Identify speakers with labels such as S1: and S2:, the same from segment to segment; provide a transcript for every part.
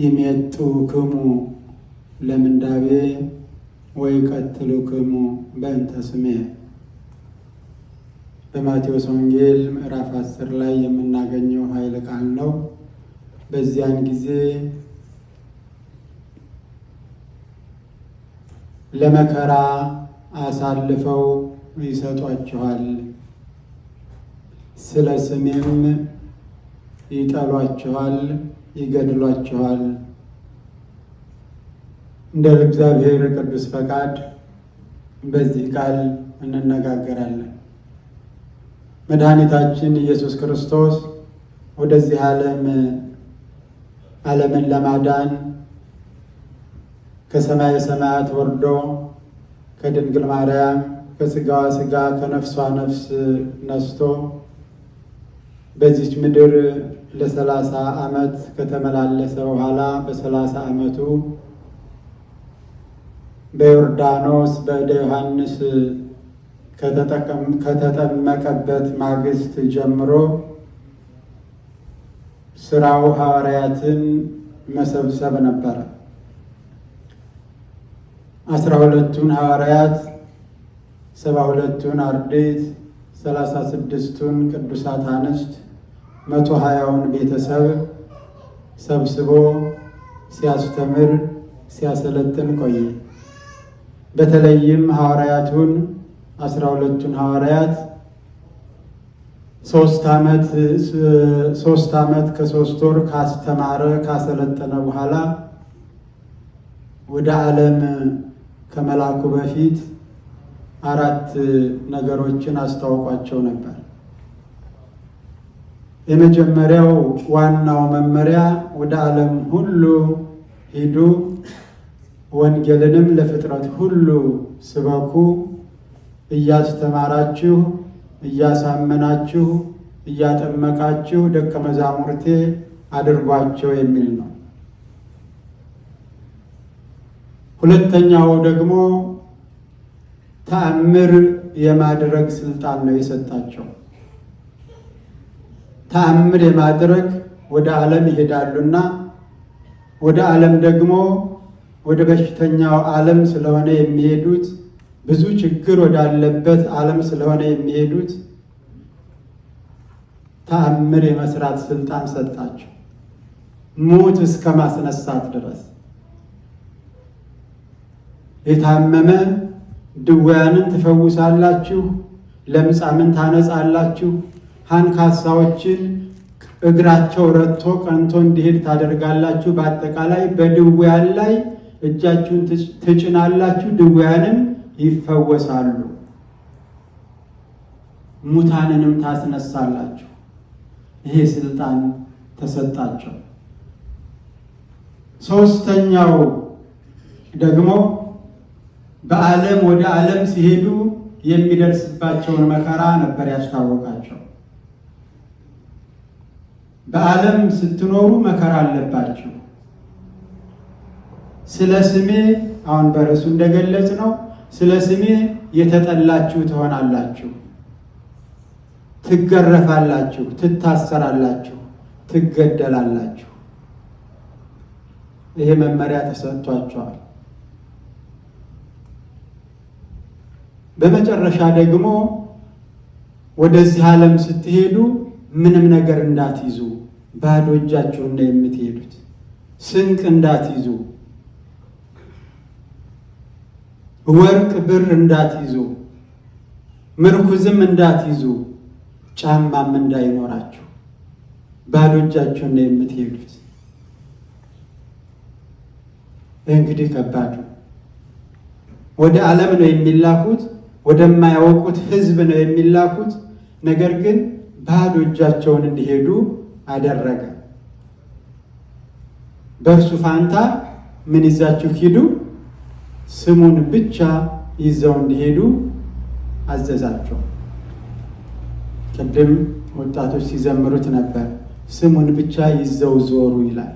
S1: ይሜጡክሙ ለምንዳቤ ወይቀትሉክሙ በእንተ ስሜ። በማቴዎስ ወንጌል ምዕራፍ 10 ላይ የምናገኘው ኃይለ ቃል ነው። በዚያን ጊዜ ለመከራ አሳልፈው ይሰጧችኋል፣ ስለ ስሜም ይጠሏችኋል፣ ይገድሏችኋል። እንደ እግዚአብሔር ቅዱስ ፈቃድ በዚህ ቃል እንነጋገራለን። መድኃኒታችን ኢየሱስ ክርስቶስ ወደዚህ ዓለምን ለማዳን ከሰማየ ሰማያት ወርዶ ከድንግል ማርያም ከሥጋዋ ሥጋ ከነፍሷ ነፍስ ነስቶ በዚች ምድር ለ30 ዓመት ከተመላለሰ በኋላ በ30 ዓመቱ በዮርዳኖስ በእደ ዮሐንስ ከተጠመቀበት ማግስት ጀምሮ ስራው ሐዋርያትን መሰብሰብ ነበረ። 12ቱን ሐዋርያት፣ 72ቱን አርድእት፣ 36ቱን ቅዱሳት አንስት፣ 120ውን ቤተሰብ ሰብስቦ ሲያስተምር ሲያሰለጥን ቆየ። በተለይም ሐዋርያቱን 12ቱን ሐዋርያት 3 ዓመት ከ3 ወር ካስተማረ ካሰለጠነ በኋላ ወደ ዓለም ከመላኩ በፊት 4 ነገሮችን አስታውቋቸው ነበር። የመጀመሪያው ዋናው መመሪያ ወደ ዓለም ሁሉ ሂዱ፣ ወንጌልንም ለፍጥረት ሁሉ ስበኩ፣ እያስተማራችሁ እያሳመናችሁ እያጠመቃችሁ ደቀ መዛሙርቴ አድርጓቸው የሚል ነው። ሁለተኛው ደግሞ ተአምር የማድረግ ስልጣን ነው የሰጣቸው። ተአምር የማድረግ ወደ ዓለም ይሄዳሉና ወደ ዓለም ደግሞ ወደ በሽተኛው ዓለም ስለሆነ የሚሄዱት፣ ብዙ ችግር ወዳለበት ዓለም ስለሆነ የሚሄዱት ተአምር የመስራት ስልጣን ሰጣቸው፣ ሙት እስከ ማስነሳት ድረስ። የታመመ ድውያንን ትፈውሳላችሁ፣ ለምጻምን ታነጻላችሁ፣ አንካሳዎችን እግራቸው ረጥቶ ቀንቶ እንዲሄድ ታደርጋላችሁ። በአጠቃላይ በድውያን ላይ እጃችሁን ትጭናላችሁ፣ ድውያንም ይፈወሳሉ፣ ሙታንንም ታስነሳላችሁ። ይሄ ስልጣን ተሰጣቸው። ሶስተኛው ደግሞ በዓለም ወደ ዓለም ሲሄዱ የሚደርስባቸውን መከራ ነበር ያስታወቃቸው። በዓለም ስትኖሩ መከራ አለባችሁ። ስለ ስሜ አሁን በርዕሱ እንደገለጽ ነው፣ ስለ ስሜ የተጠላችሁ ትሆናላችሁ፣ ትገረፋላችሁ፣ ትታሰራላችሁ፣ ትገደላላችሁ። ይሄ መመሪያ ተሰጥቷቸዋል። በመጨረሻ ደግሞ ወደዚህ ዓለም ስትሄዱ ምንም ነገር እንዳትይዙ፣ ባዶ እጃችሁን ነው የምትሄዱት። ስንቅ እንዳትይዙ፣ ወርቅ ብር እንዳትይዙ፣ ምርኩዝም እንዳትይዙ፣ ጫማም እንዳይኖራችሁ፣ ባዶ እጃችሁን ነው የምትሄዱት። እንግዲህ ከባድ ወደ ዓለም ነው የሚላኩት፣ ወደማያውቁት ሕዝብ ነው የሚላኩት። ነገር ግን ባዶ እጃቸውን እንዲሄዱ አደረገ። በእርሱ ፋንታ ምን ይዛችሁ ሂዱ? ስሙን ብቻ ይዘው እንዲሄዱ አዘዛቸው። ቅድም ወጣቶች ሲዘምሩት ነበር፣ ስሙን ብቻ ይዘው ዞሩ ይላል።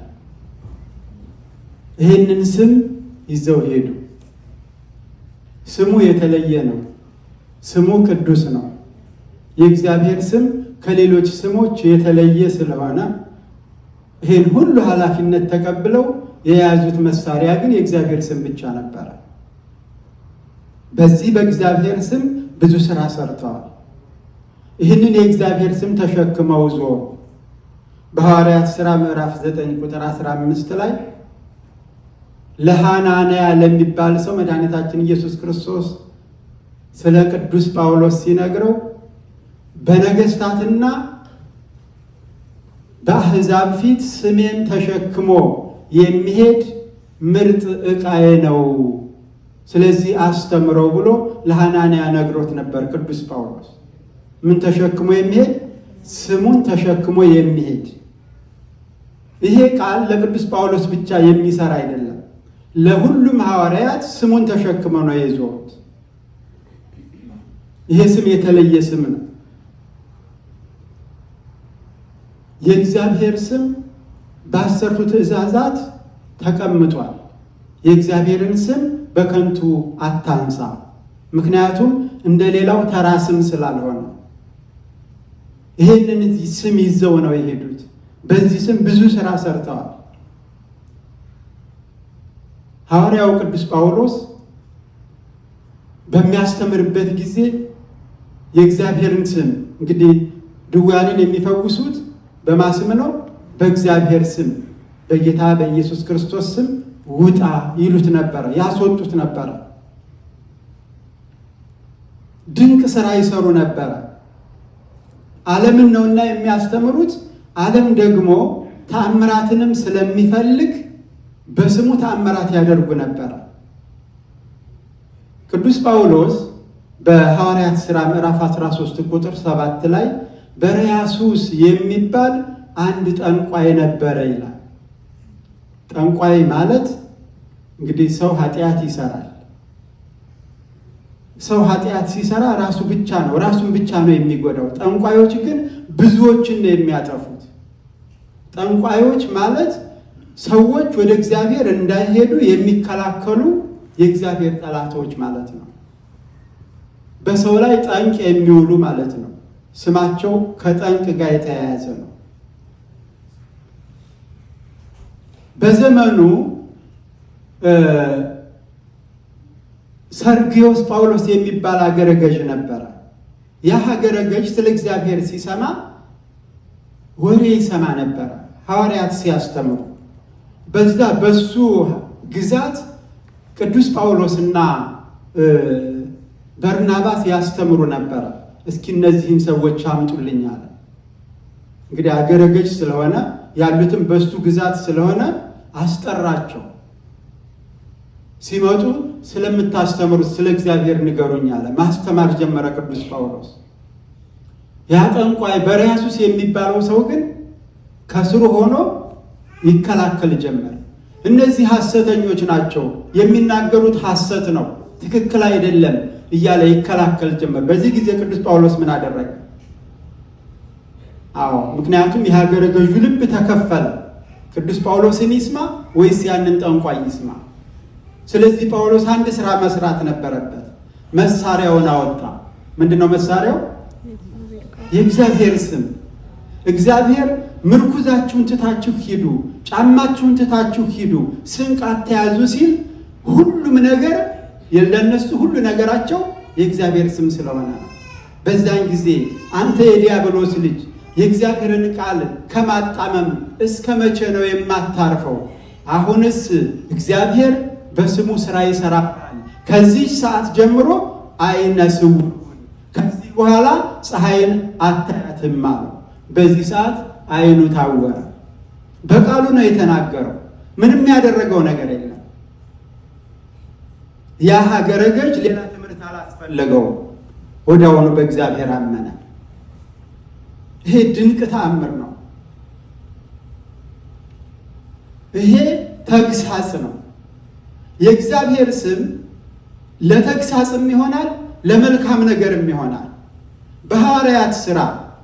S1: ይህንን ስም ይዘው ሄዱ። ስሙ የተለየ ነው። ስሙ ቅዱስ ነው። የእግዚአብሔር ስም ከሌሎች ስሞች የተለየ ስለሆነ ይህን ሁሉ ኃላፊነት ተቀብለው የያዙት መሳሪያ ግን የእግዚአብሔር ስም ብቻ ነበረ። በዚህ በእግዚአብሔር ስም ብዙ ስራ ሰርተዋል። ይህንን የእግዚአብሔር ስም ተሸክመው ዞሩ። በሐዋርያት ሥራ ምዕራፍ 9 ቁጥር 15 ላይ ለሐናንያ ለሚባል ሰው መድኃኒታችን ኢየሱስ ክርስቶስ ስለ ቅዱስ ጳውሎስ ሲነግረው በነገሥታትና በአሕዛብ ፊት ስሜን ተሸክሞ የሚሄድ ምርጥ ዕቃዬ ነው፣ ስለዚህ አስተምረው ብሎ ለሐናንያ ነግሮት ነበር። ቅዱስ ጳውሎስ ምን ተሸክሞ የሚሄድ? ስሙን ተሸክሞ የሚሄድ። ይሄ ቃል ለቅዱስ ጳውሎስ ብቻ የሚሰራ አይደለም። ለሁሉም ሐዋርያት ስሙን ተሸክመው ነው የዞሩት። ይሄ ስም የተለየ ስም ነው። የእግዚአብሔር ስም በ10ቱ ትእዛዛት ተቀምጧል። የእግዚአብሔርን ስም በከንቱ አታንሳ፣ ምክንያቱም እንደሌላው ተራ ስም ስላልሆነ። ይሄንን ስም ይዘው ነው የሄዱት። በዚህ ስም ብዙ ስራ ሰርተዋል። ሐዋርያው ቅዱስ ጳውሎስ በሚያስተምርበት ጊዜ የእግዚአብሔርን ስም እንግዲህ ድውያንን የሚፈውሱት በማን ስም ነው? በእግዚአብሔር ስም፣ በጌታ በኢየሱስ ክርስቶስ ስም ውጣ ይሉት ነበረ፣ ያስወጡት ነበረ። ድንቅ ስራ ይሰሩ ነበረ። ዓለምን ነውና የሚያስተምሩት። ዓለም ደግሞ ተአምራትንም ስለሚፈልግ በስሙ ተአምራት ያደርጉ ነበረ። ቅዱስ ጳውሎስ በሐዋርያት ሥራ ምዕራፍ 13 ቁጥር 7 ላይ በርያሱስ የሚባል አንድ ጠንቋይ ነበረ ይላል። ጠንቋይ ማለት እንግዲህ ሰው ኃጢአት ይሰራል። ሰው ኃጢአት ሲሰራ ራሱን ብቻ ነው የሚጎዳው። ጠንቋዮች ግን ብዙዎችን ነው የሚያጠፉት። ጠንቋዮች ማለት ሰዎች ወደ እግዚአብሔር እንዳይሄዱ የሚከላከሉ የእግዚአብሔር ጠላቶች ማለት ነው። በሰው ላይ ጠንቅ የሚውሉ ማለት ነው። ስማቸው ከጠንቅ ጋር የተያያዘ ነው። በዘመኑ ሰርግዮስ ጳውሎስ የሚባል አገረ ገዥ ነበረ። ያ አገረ ገዥ ስለ እግዚአብሔር ሲሰማ ወሬ ይሰማ ነበረ። ሐዋርያት ሲያስተምሩ በሱ ግዛት ቅዱስ ጳውሎስና በርናባስ ያስተምሩ ነበረ። እስኪ እነዚህን ሰዎች አምጡልኝ አለ። እንግዲህ አገረ ገዥ ስለሆነ ያሉትም በሱ ግዛት ስለሆነ አስጠራቸው። ሲመጡ ስለምታስተምሩት ስለ እግዚአብሔር ንገሩኝ አለ። ማስተማር ጀመረ ቅዱስ ጳውሎስ። ያ ጠንቋይ በርያሱስ የሚባለው ሰው ግን ከስሩ ሆኖ ይከላከል ጀመር። እነዚህ ሐሰተኞች ናቸው፣ የሚናገሩት ሐሰት ነው፣ ትክክል አይደለም እያለ ይከላከል ጀመር። በዚህ ጊዜ ቅዱስ ጳውሎስ ምን አደረገ? ምክንያቱም የሀገረ ገዡ ልብ ተከፈለ። ቅዱስ ጳውሎስን ይስማ ወይስ ያንን ጠንቋይ ይስማ? ስለዚህ ጳውሎስ አንድ ስራ መስራት ነበረበት። መሳሪያውን አወጣ። ምንድነው መሳሪያው? የእግዚአብሔር ስም። እግዚአብሔር ምርኩዛችሁን ትታችሁ ሂዱ፣ ጫማችሁን ትታችሁ ሂዱ፣ ስንቅ አትያዙ ሲል ሁሉም ነገር ለነሱ ሁሉ ነገራቸው የእግዚአብሔር ስም ስለሆነ ነው። በዛን ጊዜ አንተ የዲያብሎስ ልጅ የእግዚአብሔርን ቃል ከማጣመም እስከ መቼ ነው የማታርፈው? አሁንስ እግዚአብሔር በስሙ ስራ ይሰራል። ከዚህ ሰዓት ጀምሮ አይነ ስውር፣ ከዚህ በኋላ ፀሐይን አታያትም አለው። በዚህ ሰዓት አይኑ ታወረ። በቃሉ ነው የተናገረው። ምንም ያደረገው ነገር የለም። ያ ሀገረ ገዥ ሌላ ትምህርት አላስፈለገው። ወዲያውኑ በእግዚአብሔር አመነ። ይሄ ድንቅ ተአምር ነው። ይሄ ተግሳጽ ነው። የእግዚአብሔር ስም ለተግሳጽም ይሆናል፣ ለመልካም ነገርም ይሆናል። በሐዋርያት ሥራ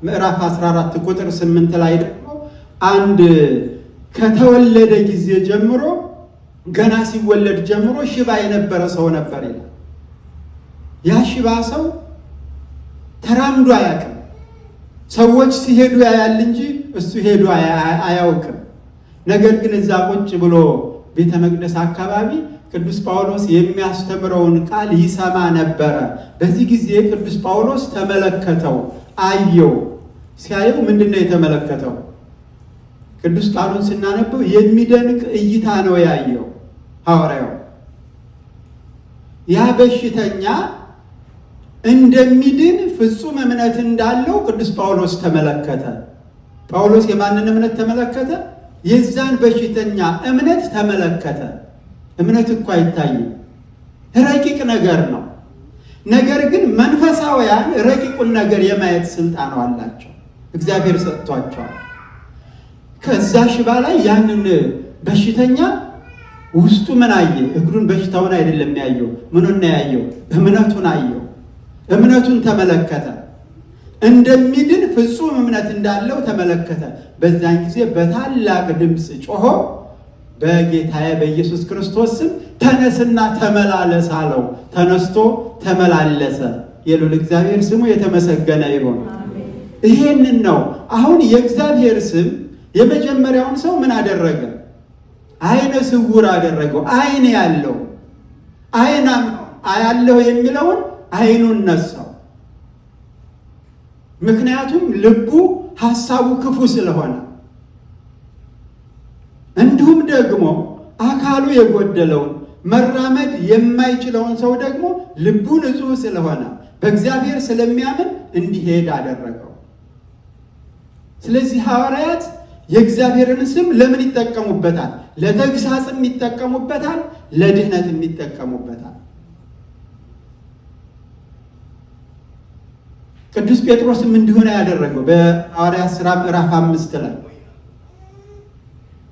S1: ምዕራፍ 14 ቁጥር 8 ላይ ደግሞ አንድ ከተወለደ ጊዜ ጀምሮ ገና ሲወለድ ጀምሮ ሽባ የነበረ ሰው ነበር ይላል። ያ ሽባ ሰው ተራምዶ አያውቅም። ሰዎች ሲሄዱ ያያል እንጂ እሱ ሄዱ አያውቅም። ነገር ግን እዛ ቁጭ ብሎ ቤተ መቅደስ አካባቢ ቅዱስ ጳውሎስ የሚያስተምረውን ቃል ይሰማ ነበረ። በዚህ ጊዜ ቅዱስ ጳውሎስ ተመለከተው፣ አየው። ሲያየው ምንድነው የተመለከተው? ቅዱስ ቃሉን ስናነበው የሚደንቅ እይታ ነው ያየው ሐዋርያው። ያ በሽተኛ እንደሚድን ፍጹም እምነት እንዳለው ቅዱስ ጳውሎስ ተመለከተ። ጳውሎስ የማንን እምነት ተመለከተ? የዛን በሽተኛ እምነት ተመለከተ። እምነት እኮ አይታይም፣ ረቂቅ ነገር ነው። ነገር ግን መንፈሳውያን ረቂቁን ነገር የማየት ስልጣን አላቸው፣ እግዚአብሔር ሰጥቷቸዋል። ከዛ ሽባ ላይ ያንን በሽተኛ ውስጡ ምን አየ? እግሩን በሽታውን አይደለም ያየው። ምኑን ያየው? እምነቱን አየው። እምነቱን ተመለከተ። እንደሚድን ፍጹም እምነት እንዳለው ተመለከተ። በዛን ጊዜ በታላቅ ድምፅ ጮሆ በጌታዬ በኢየሱስ ክርስቶስ ስም ተነስና ተመላለስ አለው። ተነስቶ ተመላለሰ። የልዑል እግዚአብሔር ስሙ የተመሰገነ ይሁን። ይሄንን ነው አሁን የእግዚአብሔር ስም የመጀመሪያውን ሰው ምን አደረገ? አይነ ስውር አደረገው። አይን ያለው አይናም አያለው የሚለውን አይኑን ነሳው። ምክንያቱም ልቡ ሐሳቡ ክፉ ስለሆነ፣ እንዲሁም ደግሞ አካሉ የጎደለውን መራመድ የማይችለውን ሰው ደግሞ ልቡ ንጹሕ ስለሆነ በእግዚአብሔር ስለሚያምን እንዲሄድ አደረገው። ስለዚህ ሐዋርያት የእግዚአብሔርን ስም ለምን ይጠቀሙበታል? ለተግሳጽም ይጠቀሙበታል፣ ለድህነትም ይጠቀሙበታል። ቅዱስ ጴጥሮስም እንዲሆነ ያደረገው በሐዋርያት ሥራ ምዕራፍ 5 ላይ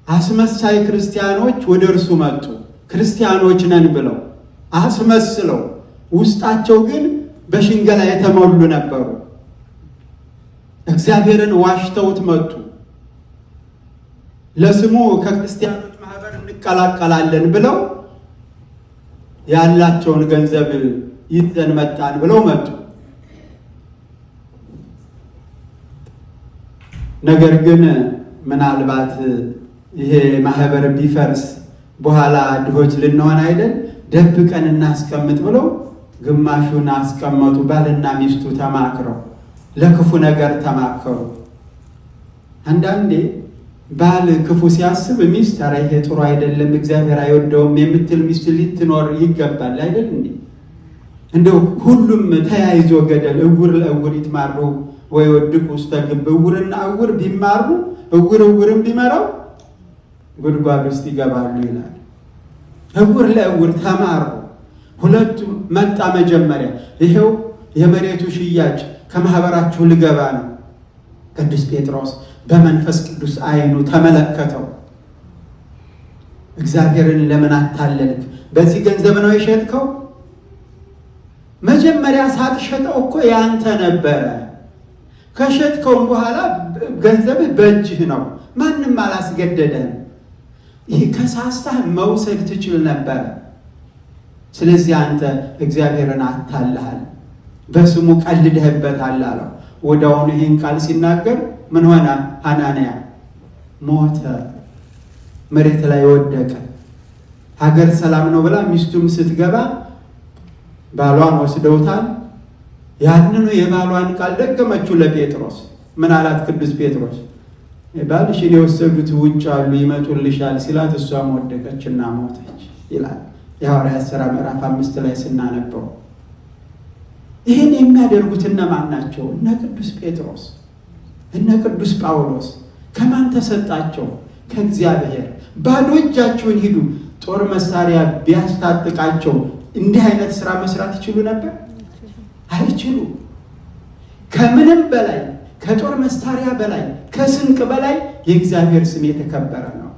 S1: አስመሳይ ክርስቲያኖች ወደ እርሱ መጡ። ክርስቲያኖች ነን ብለው አስመስለው፣ ውስጣቸው ግን በሽንገላ የተሞሉ ነበሩ። እግዚአብሔርን ዋሽተውት መጡ። ለስሙ ከክርስቲያኖች ማህበር እንቀላቀላለን ብለው ያላቸውን ገንዘብ ይዘን መጣን ብለው መጡ። ነገር ግን ምናልባት ይሄ ማህበር ቢፈርስ በኋላ ድሆች ልንሆን አይደል? ደብቀን እናስቀምጥ ብለው ግማሹን አስቀመጡ። ባልና ሚስቱ ተማክረው ለክፉ ነገር ተማከሩ። አንዳንዴ ባል ክፉ ሲያስብ ሚስት ኧረ ይሄ ጥሩ አይደለም እግዚአብሔር አይወደውም የምትል ሚስት ልትኖር ይገባል አይደል እንዴ? እንደው ሁሉም ተያይዞ ገደል እውር ለእውር ይትማሩ ወይ ወድቁ ውስጥ ግብ። እውርና እውር ቢማሩ እውር እውርም ቢመራው ጉድጓድ ውስጥ ይገባሉ ይላል። እውር ለእውር ተማሩ። ሁለቱም መጣ መጀመሪያ። ይሄው የመሬቱ ሽያጭ ከማህበራችሁ ልገባ ነው። ቅዱስ ጴጥሮስ በመንፈስ ቅዱስ አይኑ ተመለከተው። እግዚአብሔርን ለምን አታለልክ? በዚህ ገንዘብ ነው የሸጥከው? መጀመሪያ ሳትሸጠው እኮ ያንተ ነበረ። ከሸጥከውም በኋላ ገንዘብህ በእጅህ ነው፣ ማንም አላስገደደም። ይህ ከሳሳህ መውሰድ ትችል ነበረ። ስለዚህ አንተ እግዚአብሔርን አታለሃል፣ በስሙ ቀልደህበታል አለው። ወዲያውኑ ይህን ቃል ሲናገር ምን ሆነ? ሐናንያ ሞተ፣ መሬት ላይ ወደቀ። ሀገር ሰላም ነው ብላ ሚስቱም ስትገባ ባሏን ወስደውታል። ያንኑ የባሏን ቃል ደገመችው ለጴጥሮስ። ምን አላት ቅዱስ ጴጥሮስ? ባልሽን የወሰዱት ውጭ አሉ ይመጡልሻል ሲላት እሷም ወደቀችና ሞተች ይላል የሐዋርያት ሥራ ምዕራፍ 5 ላይ ስናነበው። ይህን የሚያደርጉት እነማን ናቸው? እነ ቅዱስ ጴጥሮስ እነ ቅዱስ ጳውሎስ። ከማን ተሰጣቸው? ከእግዚአብሔር። ባዶ እጃቸውን ሂዱ። ጦር መሳሪያ ቢያስታጥቃቸው እንዲህ አይነት ስራ መስራት ይችሉ ነበር? አይችሉ። ከምንም በላይ ከጦር መሳሪያ በላይ ከስንቅ በላይ የእግዚአብሔር ስም የተከበረ ነው።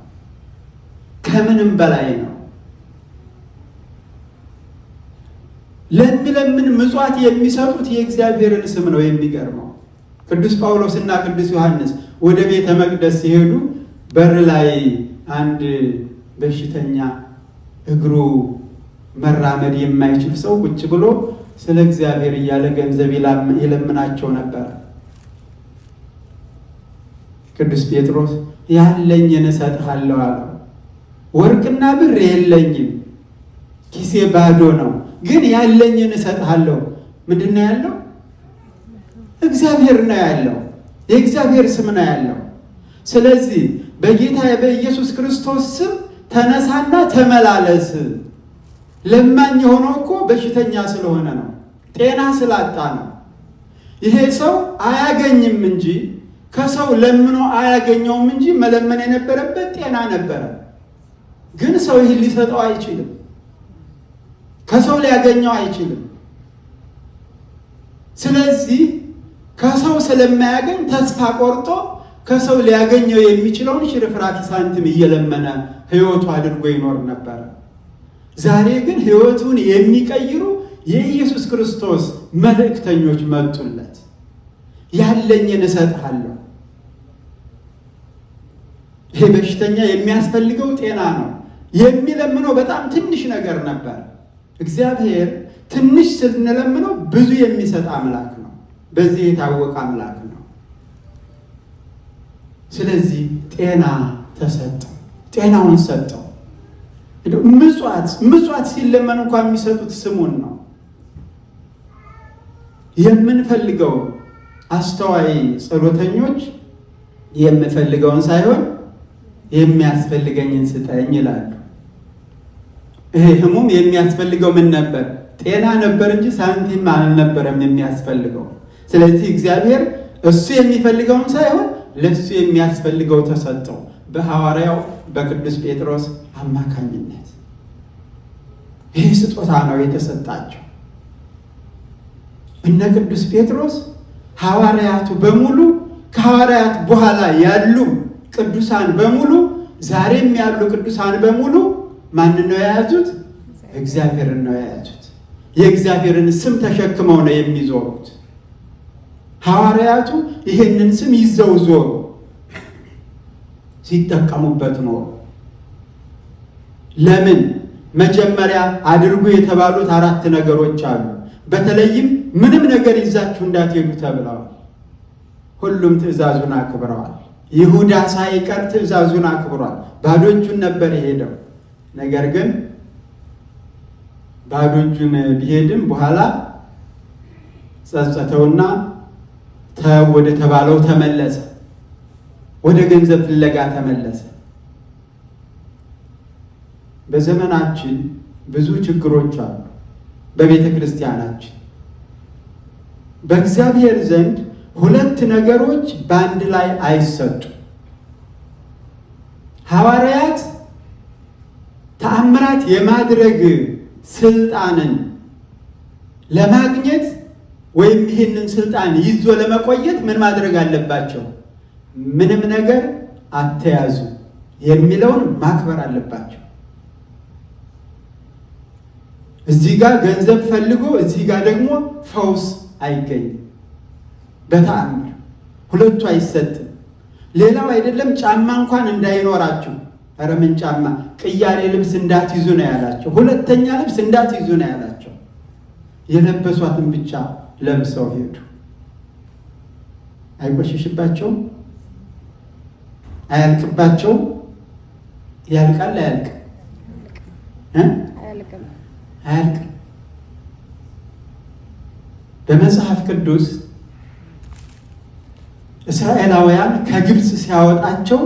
S1: ከምንም በላይ ነው። ለምን ምጽዋት የሚሰጡት የእግዚአብሔርን ስም ነው። የሚገርመው ቅዱስ ጳውሎስ እና ቅዱስ ዮሐንስ ወደ ቤተ መቅደስ ሲሄዱ በር ላይ አንድ በሽተኛ እግሩ መራመድ የማይችል ሰው ቁጭ ብሎ ስለ እግዚአብሔር እያለ ገንዘብ ይለምናቸው ነበር። ቅዱስ ጴጥሮስ ያለኝን እሰጥሃለሁ አለው። ወርቅና ብር የለኝም፣ ኪሴ ባዶ ነው፣ ግን ያለኝን እሰጥሃለሁ። ምንድን ነው ያለው? እግዚአብሔር ነው ያለው። የእግዚአብሔር ስም ነው ያለው። ስለዚህ በጌታ በኢየሱስ ክርስቶስ ስም ተነሳና ተመላለስ። ለማኝ የሆነው እኮ በሽተኛ ስለሆነ ነው፣ ጤና ስላጣ ነው። ይሄ ሰው አያገኝም እንጂ ከሰው ለምኖ አያገኘውም እንጂ መለመን የነበረበት ጤና ነበረ። ግን ሰው ይህን ሊሰጠው አይችልም፣ ከሰው ሊያገኘው አይችልም። ስለዚህ ከሰው ስለማያገኝ ተስፋ ቆርጦ ከሰው ሊያገኘው የሚችለውን ሽርፍራፊ ሳንቲም እየለመነ ሕይወቱ አድርጎ ይኖር ነበር። ዛሬ ግን ሕይወቱን የሚቀይሩ የኢየሱስ ክርስቶስ መልእክተኞች መጡለት። ያለኝን እሰጥሃለሁ። ይሄ በሽተኛ የሚያስፈልገው ጤና ነው። የሚለምነው በጣም ትንሽ ነገር ነበር። እግዚአብሔር ትንሽ ስንለምነው ብዙ የሚሰጥ አምላክ ነው። በዚህ የታወቀ አምላክ ነው። ስለዚህ ጤና ተሰጠው፣ ጤናውን ሰጠው። ምጽዋት ሲለመን እንኳን የሚሰጡት ስሙን ነው። የምንፈልገው አስተዋይ ጸሎተኞች የምፈልገውን ሳይሆን የሚያስፈልገኝን ስጠኝ ይላሉ። ይሄ ህሙም የሚያስፈልገው ምን ነበር? ጤና ነበር እንጂ ሳንቲም አልነበረም የሚያስፈልገው። ስለዚህ እግዚአብሔር እሱ የሚፈልገውን ሳይሆን ለሱ የሚያስፈልገው ተሰጠው በሐዋርያው በቅዱስ ጴጥሮስ አማካኝነት። ይህ ስጦታ ነው የተሰጣቸው። እነ ቅዱስ ጴጥሮስ ሐዋርያቱ በሙሉ ከሐዋርያት በኋላ ያሉ ቅዱሳን በሙሉ ዛሬም ያሉ ቅዱሳን በሙሉ ማንን ነው የያዙት? እግዚአብሔርን ነው የያዙት። የእግዚአብሔርን ስም ተሸክመው ነው የሚዞሩት። ሐዋርያቱ ይህንን ስም ይዘው ዞሩ፣ ሲጠቀሙበት ኖሩ። ለምን? መጀመሪያ አድርጉ የተባሉት 4 ነገሮች አሉ። በተለይም ምንም ነገር ይዛችሁ እንዳትሄዱ ተብለዋል። ሁሉም ትእዛዙን አክብረዋል። ይሁዳ ሳይቀር ትእዛዙን አክብሯል። ባዶ እጁን ነበር የሄደው። ነገር ግን ባዶ እጁን ቢሄድም በኋላ ጸጸተውና ወደ ተባለው ተመለሰ። ወደ ገንዘብ ፍለጋ ተመለሰ። በዘመናችን ብዙ ችግሮች አሉ። በቤተ ክርስቲያናችን በእግዚአብሔር ዘንድ 2 ነገሮች በአንድ ላይ አይሰጡም። ሐዋርያት ተአምራት የማድረግ ስልጣንን ለማግኘት ወይም ይህንን ስልጣን ይዞ ለመቆየት ምን ማድረግ አለባቸው? ምንም ነገር አትያዙ የሚለውን ማክበር አለባቸው። እዚህ ጋር ገንዘብ ፈልጎ እዚህ ጋር ደግሞ ፈውስ አይገኝም። በተአምር ሁለቱ አይሰጥም። ሌላው አይደለም ጫማ እንኳን እንዳይኖራችሁ፣ ኧረ ምን ጫማ፣ ቅያሬ ልብስ እንዳትይዙ ነው ያላቸው። ሁለተኛ ልብስ እንዳትይዙ ነው ያላቸው። የለበሷትን ብቻ ለብሰው ሄዱ። አይቆሽሽባቸውም? አያልቅባቸውም? ያልቃል? አያልቅም? አያልቅም። በመጽሐፍ ቅዱስ እስራኤላውያን ከግብፅ ሲያወጣቸው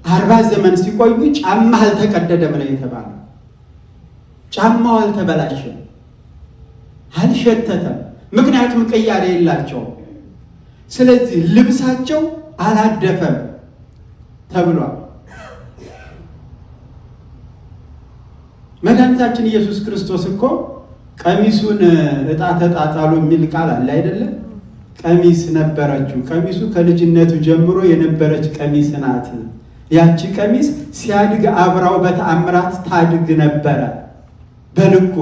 S1: 40 ዘመን ሲቆዩ ጫማ አልተቀደደም ነው የተባለው። ጫማው አልተበላሸም፣ አልሸተተም። ምክንያቱም ቅያሬ የላቸውም። ስለዚህ ልብሳቸው አላደፈም ተብሏል። መድኃኒታችን ኢየሱስ ክርስቶስ እኮ ቀሚሱን ዕጣ ተጣጣሉ የሚል ቃል አለ አይደለም? ቀሚስ ነበረችው። ቀሚሱ ከልጅነቱ ጀምሮ የነበረች ቀሚስ ናት። ያቺ ቀሚስ ሲያድግ አብራው በተአምራት ታድግ ነበረ በልኩ።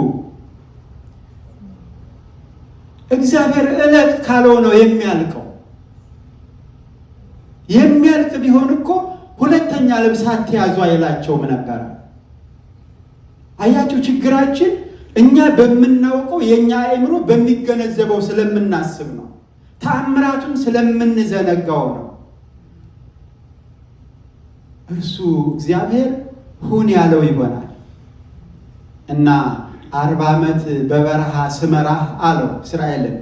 S1: እግዚአብሔር ዕለት ካለው ነው የሚያልቀው። የሚያልቅ ቢሆን እኮ ሁለተኛ ልብስ አትያዙ አይላቸውም ነበረ። አያችሁ፣ ችግራችን እኛ በምናውቀው የኛ አእምሮ በሚገነዘበው ስለምናስብ ነው። ተአምራቱን ስለምንዘነጋው ነው። እርሱ እግዚአብሔር ሁን ያለው ይሆናል እና 40 ዓመት በበረሃ ስመራህ አለው እስራኤልን።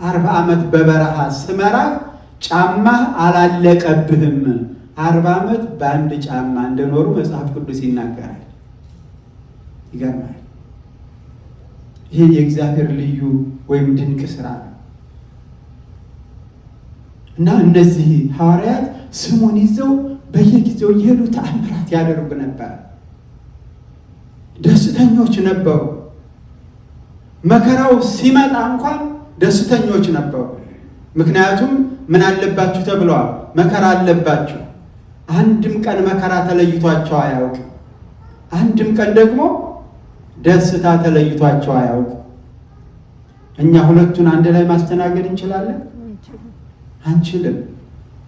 S1: 40 ዓመት በበረሃ ስመራህ ጫማህ አላለቀብህም። 40 ዓመት በአንድ ጫማ እንደኖሩ መጽሐፍ ቅዱስ ይናገራል። ይገርማል። ይህ የእግዚአብሔር ልዩ ወይም ድንቅ ስራ ነው እና እነዚህ ሐዋርያት ስሙን ይዘው በየጊዜው እየሄዱ ተአምራት ያደርጉ ነበር። ደስተኞች ነበሩ። መከራው ሲመጣ እንኳን ደስተኞች ነበሩ። ምክንያቱም ምን አለባችሁ ተብለዋል? መከራ አለባችሁ። አንድም ቀን መከራ ተለይቷቸው አያውቅም። አንድም ቀን ደግሞ ደስታ ተለይቷቸው አያውቅም። እኛ ሁለቱን አንድ ላይ ማስተናገድ እንችላለን? አንችልም።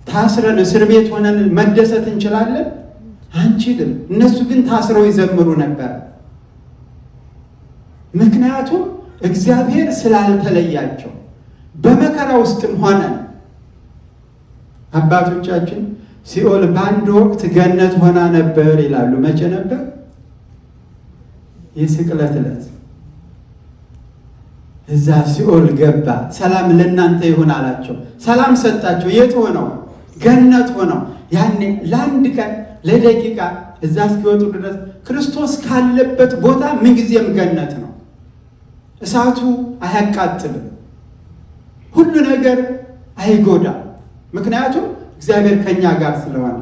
S1: ታስረን እስር ቤት ሆነን መደሰት እንችላለን? አንችልም። እነሱ ግን ታስረው ይዘምሩ ነበር። ምክንያቱም እግዚአብሔር ስላልተለያቸው። በመከራ ውስጥም ሆነን አባቶቻችን ሲኦል በአንድ ወቅት ገነት ሆና ነበር ይላሉ። መቼ ነበር? የስቅለት ዕለት እዛ ሲኦል ገባ። ሰላም ለእናንተ ይሁን አላቸው። ሰላም ሰጣቸው። የት ሆነው? ገነት ሆነው። ያኔ ለአንድ ቀን ለደቂቃ እዛ እስኪወጡ ድረስ ክርስቶስ ካለበት ቦታ ምንጊዜም ገነት ነው። እሳቱ አያቃጥልም፣ ሁሉ ነገር አይጎዳም። ምክንያቱም እግዚአብሔር ከኛ ጋር ስለሆነ።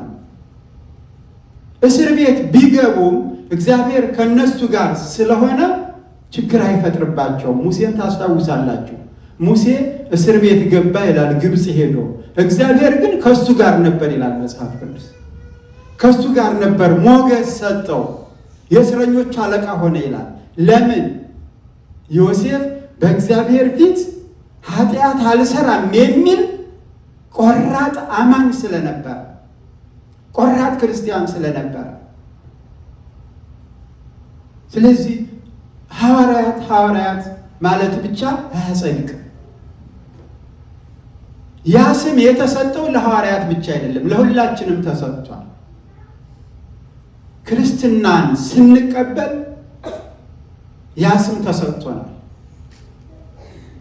S1: እስር ቤት ቢገቡም እግዚአብሔር ከነሱ ጋር ስለሆነ ችግር አይፈጥርባቸውም። ሙሴን ታስታውሳላችሁ። ሙሴ እስር ቤት ገባ ይላል ግብፅ ሄዶ፣ እግዚአብሔር ግን ከሱ ጋር ነበር ይላል መጽሐፍ ቅዱስ። ከሱ ጋር ነበር፣ ሞገስ ሰጠው፣ የእስረኞች አለቃ ሆነ ይላል። ለምን? ዮሴፍ በእግዚአብሔር ፊት ኃጢአት አልሰራም የሚል ቆራጥ አማኝ ስለነበረ፣ ቆራጥ ክርስቲያን ስለነበረ። ስለዚህ ሐዋርያት ማለት ብቻ አያጸድቅም። ያ ስም የተሰጠው ለሐዋርያት ብቻ አይደለም፣ ለሁላችንም ተሰጥቷል። ክርስትናን ስንቀበል ያ ስም ተሰጥቶናል።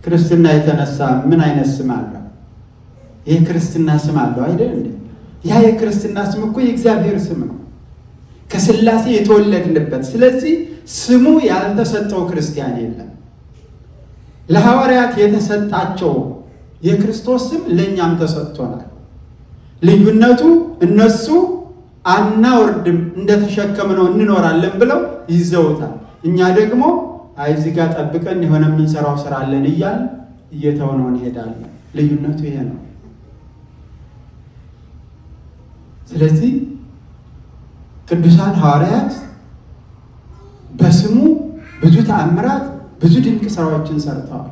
S1: ክርስትና የተነሳ ምን አይነት ስም አለው? ይህ ክርስትና ስም አለው አይደል እንዴ? ያ የክርስትና ስም እኮ የእግዚአብሔር ስም ነው፣ ከሥላሴ የተወለድንበት። ስለዚህ ስሙ ያልተሰጠው ክርስቲያን የለም። ለሐዋርያት የተሰጣቸው የክርስቶስ ስም ለእኛም ተሰጥቶናል። ልዩነቱ እነሱ አናወርድም እንደተሸከምነው እንኖራለን ብለው ይዘውታል። እኛ ደግሞ እዚህ ጋር ጠብቀን የሆነ የምንሰራው ስራ አለን እያልን እየተውነው እንሄዳለን። ልዩነቱ ይሄ ነው። ስለዚህ ቅዱሳን ሐዋርያት በስሙ ብዙ ተአምራት፣ ብዙ ድንቅ ስራዎችን ሰርተዋል።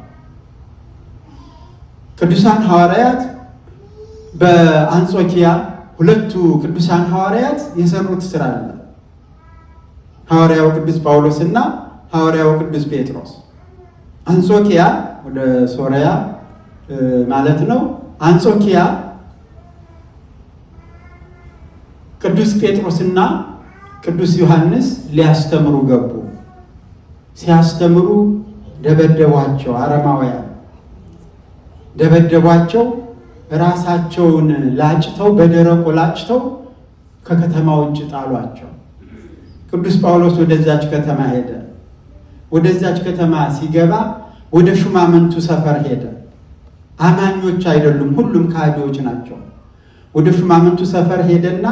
S1: ቅዱሳን ሐዋርያት በአንጾኪያ ሁለቱ ቅዱሳን ሐዋርያት የሰሩት ስራ አለ። ሐዋርያው ቅዱስ ጳውሎስ እና ሐዋርያው ቅዱስ ጴጥሮስ። አንጾኪያ ወደ ሶሪያ ማለት ነው። አንጾኪያ ቅዱስ ጴጥሮስና ቅዱስ ዮሐንስ ሊያስተምሩ ገቡ። ሲያስተምሩ ደበደቧቸው። አረማውያን ደበደቧቸው። ራሳቸውን ላጭተው በደረቁ ላጭተው ከከተማ ውጭ ጣሏቸው። ቅዱስ ጳውሎስ ወደዛች ከተማ ሄደ። ወደዛች ከተማ ሲገባ ወደ ሹማምንቱ ሰፈር ሄደ። አማኞች አይደሉም፣ ሁሉም ካህዲዎች ናቸው። ወደ ሹማምንቱ ሰፈር ሄደና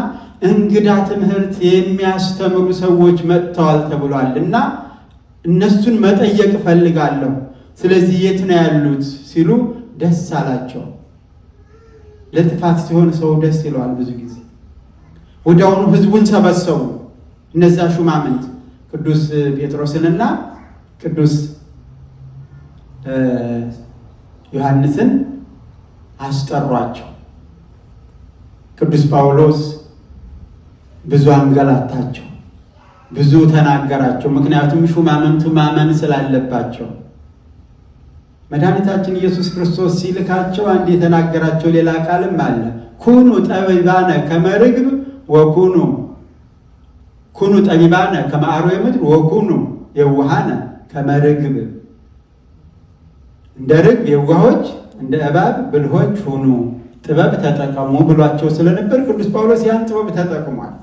S1: እንግዳ ትምህርት የሚያስተምሩ ሰዎች መጥተዋል ተብሏል እና እነሱን መጠየቅ እፈልጋለሁ። ስለዚህ የት ነው ያሉት ሲሉ ደስ አላቸው። ለጥፋት ሲሆን ሰው ደስ ይለዋል ብዙ ጊዜ። ወዲያውኑ ህዝቡን ሰበሰቡ። እነዛ ሹማምንት ቅዱስ ጴጥሮስንና ቅዱስ ዮሐንስን አስጠሯቸው። ቅዱስ ጳውሎስ ብዙ አንገላታቸው፣ ብዙ ተናገራቸው። ምክንያቱም ሹማምንቱ ማመን ስላለባቸው። መድኃኒታችን ኢየሱስ ክርስቶስ ሲልካቸው አንድ የተናገራቸው ሌላ ቃልም አለ። ኩኑ ጠቢባነ ከመ ርግብ ወኩኑ ኩኑ ጠቢባነ ከመ አርዌ ምድር ወኩኑ የዋሃነ ከመ ርግብ፣ እንደ ርግብ የዋሆች እንደ እባብ ብልሆች ሁኑ፣ ጥበብ ተጠቀሙ ብሏቸው ስለነበር ቅዱስ ጳውሎስ ያን ጥበብ ተጠቅሟል።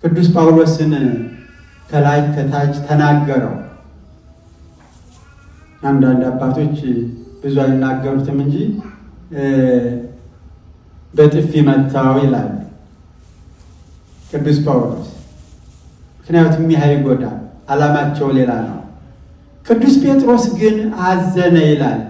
S1: ቅዱስ ጳውሎስን ከላይ ከታች ተናገረው። አንዳንድ አባቶች ብዙ አይናገሩትም እንጂ በጥፊ መታው ይላል ቅዱስ ጳውሎስ። ምክንያቱም ይህ ይጎዳል፣ ዓላማቸው ሌላ ነው። ቅዱስ ጴጥሮስ ግን አዘነ ይላል።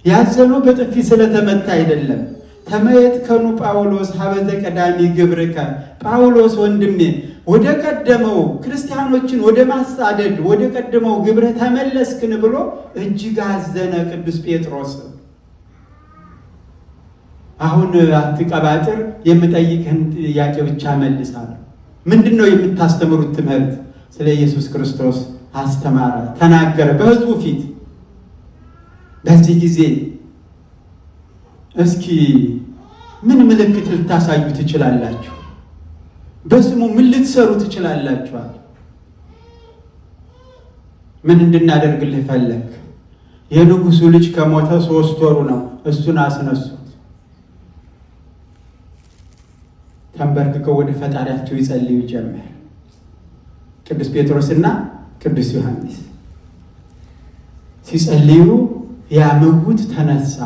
S1: ያዘነው በጥፊ ስለተመታ አይደለም። ተመየጥከኑ ጳውሎስ ሀበዘ ቀዳሚ ግብርከ፣ ጳውሎስ ወንድሜ ወደ ቀደመው ክርስቲያኖችን ወደ ማሳደድ ወደ ቀደመው ግብረ ተመለስክን ብሎ እጅግ አዘነ ቅዱስ ጴጥሮስ። አሁን አትቀባጥር፣ የምጠይቅህን ጥያቄ ብቻ መልሳለሁ። ምንድን ነው የምታስተምሩት ትምህርት? ስለ ኢየሱስ ክርስቶስ አስተማረ፣ ተናገረ በሕዝቡ ፊት። በዚህ ጊዜ እስኪ ምን ምልክት ልታሳዩ ትችላላችሁ? በስሙ ምን ልትሰሩ ትችላላችኋል? ምን እንድናደርግልህ ፈለግ? የንጉሱ ልጅ ከሞተ 3 ወሩ ነው፣ እሱን አስነሱት። ተንበርክከው ወደ ፈጣሪያቸው ይጸልዩ ጀመር ቅዱስ ጴጥሮስና ቅዱስ ዮሐንስ። ሲጸልዩ ያ ምውት ተነሳ።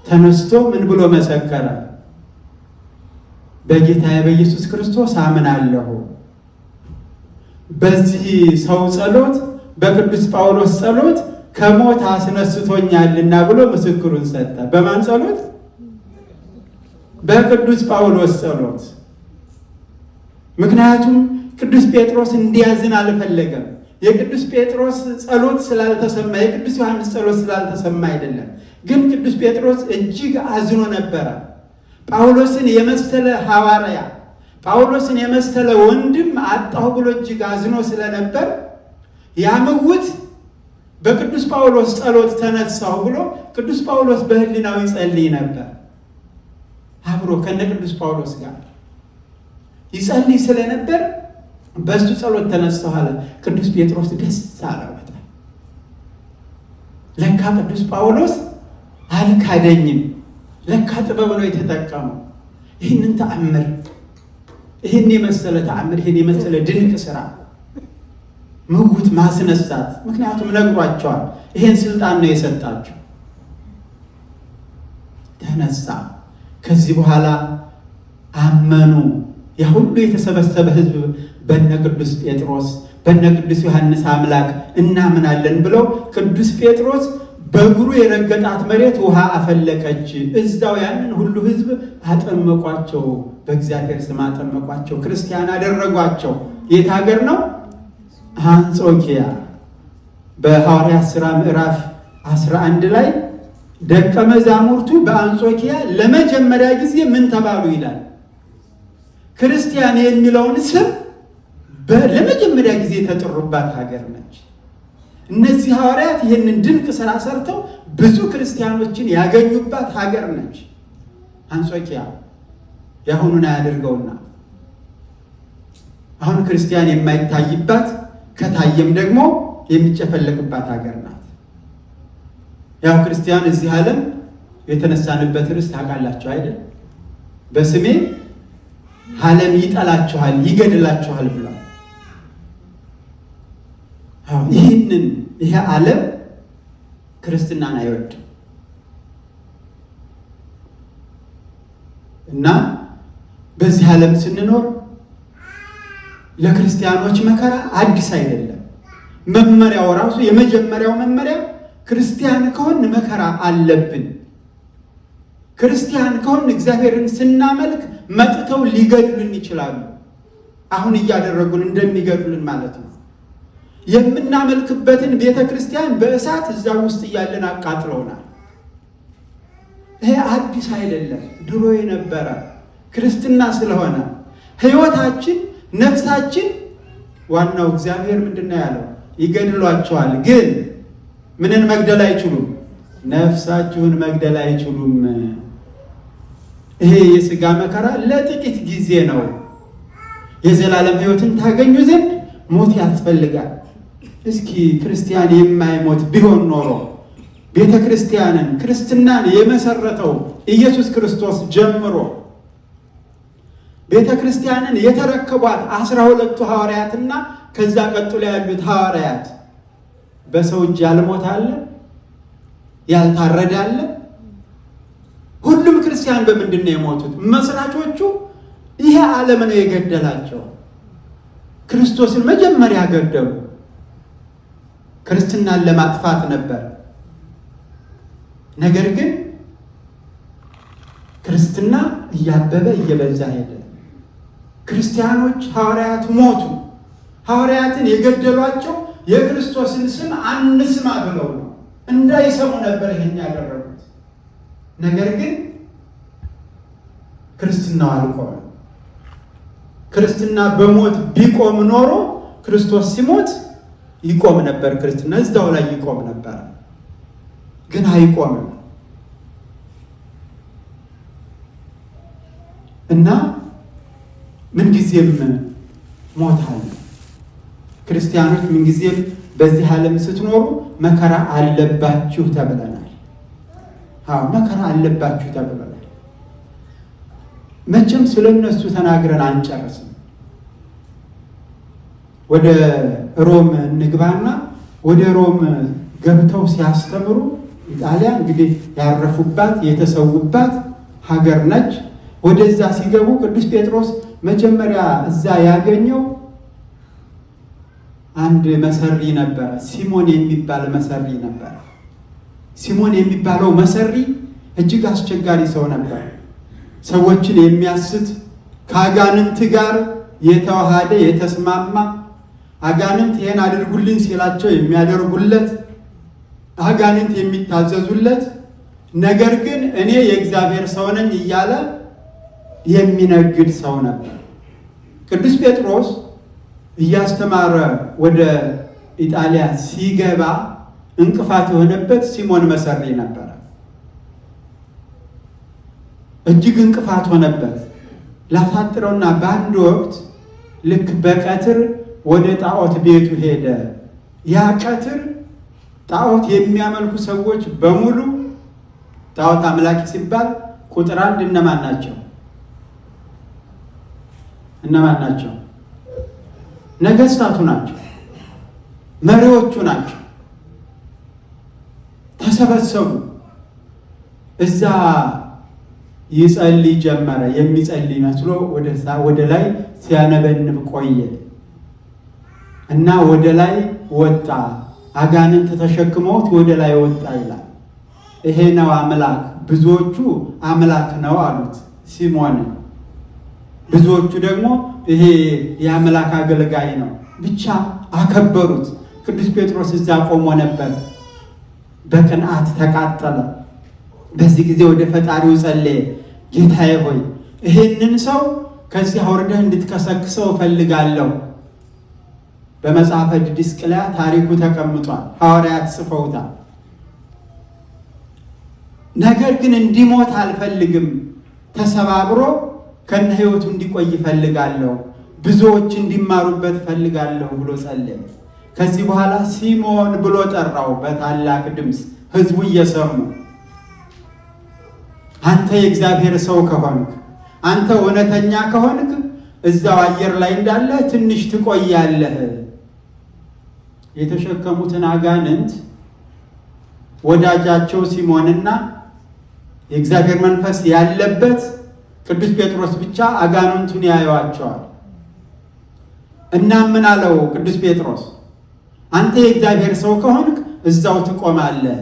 S1: ተነስቶ ምን ብሎ መሰከረ? በጌታዬ በኢየሱስ ክርስቶስ አምናለሁ፣ በዚህ ሰው ጸሎት፣ በቅዱስ ጳውሎስ ጸሎት ከሞት አስነስቶኛልና ብሎ ምስክሩን ሰጠ። በማን ጸሎት? በቅዱስ ጳውሎስ ጸሎት። ምክንያቱም ቅዱስ ጴጥሮስ እንዲያዝን አልፈለገም። የቅዱስ ጴጥሮስ ጸሎት ስላልተሰማ፣ የቅዱስ ዮሐንስ ጸሎት ስላልተሰማ አይደለም። ግን ቅዱስ ጴጥሮስ እጅግ አዝኖ ነበረ። ጳውሎስን የመሰለ ሐዋርያ፣ ጳውሎስን የመሰለ ወንድም አጣሁ ብሎ እጅግ አዝኖ ስለነበር ያ ምውት በቅዱስ ጳውሎስ ጸሎት ተነሳሁ ብሎ ቅዱስ ጳውሎስ በሕሊናው ይጸልይ ነበር። አብሮ ከነ ቅዱስ ጳውሎስ ጋር ይጸልይ ስለነበር በሱ ጸሎት ተነሳሁ አለ። ቅዱስ ጴጥሮስ ደስ አለው በጣም። ለካ ቅዱስ ጳውሎስ አልካደኝም፣ ለካ ጥበብ ነው የተጠቀመው። ይህንን ተአምር፣ ይህን የመሰለ ተአምር፣ ይህን የመሰለ ድንቅ ስራ ምውት ማስነሳት። ምክንያቱም ነግሯቸዋል፣ ይህን ስልጣን ነው የሰጣቸው። ተነሳ። ከዚህ በኋላ አመኑ። ያ ሁሉ የተሰበሰበ ሕዝብ በነ ቅዱስ ጴጥሮስ በነ ቅዱስ ዮሐንስ አምላክ እናምናለን ብለው ቅዱስ ጴጥሮስ በእግሩ የረገጣት መሬት ውሃ አፈለቀች። እዛው ያንን ሁሉ ሕዝብ አጠመቋቸው፣ በእግዚአብሔር ስም አጠመቋቸው፣ ክርስቲያን አደረጓቸው። የት ሀገር ነው? አንጾኪያ። በሐዋርያት ሥራ ምዕራፍ 11 ላይ ደቀ መዛሙርቱ በአንጾኪያ ለመጀመሪያ ጊዜ ምን ተባሉ ይላል? ክርስቲያን የሚለውን ስም ለመጀመሪያ ጊዜ የተጠሩባት ሀገር ነች። እነዚህ ሐዋርያት ይህንን ድንቅ ስራ ሰርተው ብዙ ክርስቲያኖችን ያገኙባት ሀገር ነች አንጾኪያ። የአሁኑን አያደርገውና አሁን ክርስቲያን የማይታይባት ከታየም ደግሞ የሚጨፈለቅባት ሀገር ናት። ያው ክርስቲያን እዚህ ዓለም የተነሳንበት ርዕስ ታውቃላችሁ አይደል? በስሜ ዓለም ይጠላችኋል፣ ይገድላችኋል ብሏል። ይሄ ዓለም ክርስትናን አይወድም እና በዚህ ዓለም ስንኖር ለክርስቲያኖች መከራ አዲስ አይደለም። መመሪያው ራሱ የመጀመሪያው መመሪያ ክርስቲያን ከሆን መከራ አለብን። ክርስቲያን ከሆን እግዚአብሔርን ስናመልክ መጥተው ሊገድሉን ይችላሉ። አሁን እያደረጉን እንደሚገድሉን ማለት ነው። የምናመልክበትን ቤተ ክርስቲያን በእሳት እዛ ውስጥ እያለን አቃጥለውናል። ይሄ አዲስ አይደለም፣ ድሮ የነበረ ክርስትና ስለሆነ ሕይወታችን፣ ነፍሳችን ዋናው እግዚአብሔር ምንድን ነው ያለው? ይገድሏቸዋል፣ ግን ምንን መግደል አይችሉም? ነፍሳችሁን መግደል አይችሉም። ይሄ የሥጋ መከራ ለጥቂት ጊዜ ነው። የዘላለም ሕይወትን ታገኙ ዘንድ ሞት ያስፈልጋል። እስኪ ክርስቲያን የማይሞት ቢሆን ኖሮ ቤተ ክርስቲያንን ክርስትናን የመሰረተው ኢየሱስ ክርስቶስ ጀምሮ ቤተ ክርስቲያንን የተረከቧት 12ቱ ሐዋርያትና ከዛ ቀጥሎ ያሉት ሐዋርያት በሰው እጅ ያልሞተ አለ? ያልታረደ አለ? ሁሉም ክርስቲያን በምንድን ነው የሞቱት? መስራቾቹ ይሄ ዓለም ነው የገደላቸው። ክርስቶስን መጀመሪያ ገደሉ። ክርስትናን ለማጥፋት ነበር። ነገር ግን ክርስትና እያበበ እየበዛ ሄደ። ክርስቲያኖች ሐዋርያት ሞቱ። ሐዋርያትን የገደሏቸው የክርስቶስን ስም አንስማ ብለው ነው። እንዳይሰሙ ነበር ይሄን ያደረጉት። ነገር ግን ክርስትናው አልቆመም። ክርስትና በሞት ቢቆም ኖሮ ክርስቶስ ሲሞት ይቆም ነበር። ክርስትና እዛው ላይ ይቆም ነበር። ግን አይቆምም እና ምንጊዜም ሞት አለ። ክርስቲያኖች ምንጊዜም በዚህ ዓለም ስትኖሩ መከራ አለባችሁ ተብለናል። አዎ መከራ አለባችሁ ተብለናል። መቼም ስለነሱ ተናግረን አንጨርስም። ወደ ሮም እንግባና ወደ ሮም ገብተው ሲያስተምሩ ኢጣሊያ እንግዲህ ያረፉባት የተሰዉባት ሀገር ነች። ወደዛ ሲገቡ ቅዱስ ጴጥሮስ መጀመሪያ እዛ ያገኘው አንድ መሰሪ ነበረ። ሲሞን የሚባል መሰሪ ነበረ። ሲሞን የሚባለው መሰሪ እጅግ አስቸጋሪ ሰው ነበር። ሰዎችን የሚያስት ከአጋንንት ጋር የተዋሃደ የተስማማ፣ አጋንንት ይሄን አድርጉልኝ ሲላቸው የሚያደርጉለት፣ አጋንንት የሚታዘዙለት፣ ነገር ግን እኔ የእግዚአብሔር ሰው ነኝ እያለ የሚነግድ ሰው ነበር። ቅዱስ ጴጥሮስ እያስተማረ ወደ ኢጣሊያ ሲገባ እንቅፋት የሆነበት ሲሞን መሰሪ ነበረ። እጅግ እንቅፋት ሆነበት። ላሳጥረውና በአንድ ወቅት ልክ በቀትር ወደ ጣዖት ቤቱ ሄደ። ያ ቀትር ጣዖት የሚያመልኩ ሰዎች በሙሉ ጣዖት አምላኪ ሲባል ቁጥር አንድ እነማን ናቸው? እነማን ናቸው? ነገስታቱ ናቸው። መሪዎቹ ናቸው። ተሰበሰቡ። እዛ ይጸልይ ጀመረ። የሚጸልይ መስሎ ወደ ላይ ሲያነበንብ ቆየ እና ወደ ላይ ወጣ። አጋንንት ተሸክመውት ወደ ላይ ወጣ ይላል። ይሄ ነው አምላክ። ብዙዎቹ አምላክ ነው አሉት ሲሞን። ብዙዎቹ ደግሞ ይሄ የአምላክ አገልጋይ ነው ብቻ አከበሩት። ቅዱስ ጴጥሮስ እዛ ቆሞ ነበር። በቅንዓት ተቃጠለ። በዚህ ጊዜ ወደ ፈጣሪው ጸለየ። ጌታዬ ሆይ ይሄንን ሰው ከዚህ አውርደህ እንድትከሰክሰው እፈልጋለሁ። በመጽሐፈ ዲድስቅልያ ታሪኩ ተቀምጧል። ሐዋርያት ጽፈውታል። ነገር ግን እንዲሞት አልፈልግም። ተሰባብሮ ከነ ሕይወቱ እንዲቆይ እፈልጋለሁ። ብዙዎች እንዲማሩበት እፈልጋለሁ ብሎ ጸለየ። ከዚህ በኋላ ሲሞን ብሎ ጠራው በታላቅ ድምፅ፣ ሕዝቡ እየሰሙ አንተ የእግዚአብሔር ሰው ከሆንክ፣ አንተ እውነተኛ ከሆንክ እዛው አየር ላይ እንዳለ ትንሽ ትቆያለህ። የተሸከሙትን አጋንንት ወዳጃቸው ሲሞንና የእግዚአብሔር መንፈስ ያለበት ቅዱስ ጴጥሮስ ብቻ አጋንንቱን ያዩዋቸዋል። እና ምን አለው ቅዱስ ጴጥሮስ? አንተ የእግዚአብሔር ሰው ከሆንክ እዛው ትቆማለህ።